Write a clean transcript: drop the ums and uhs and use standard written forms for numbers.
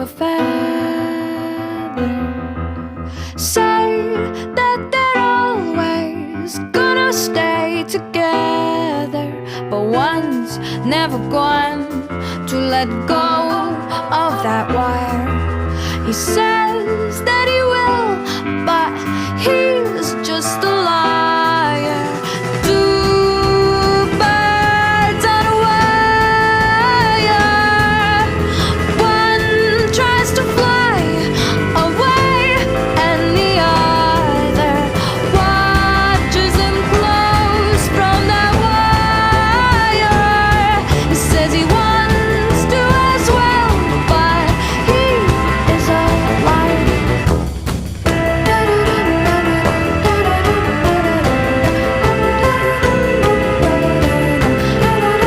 a feather. Say that they're always gonna stay together, but one's never going to let go of that wire. He says that he will, but he's just a liar.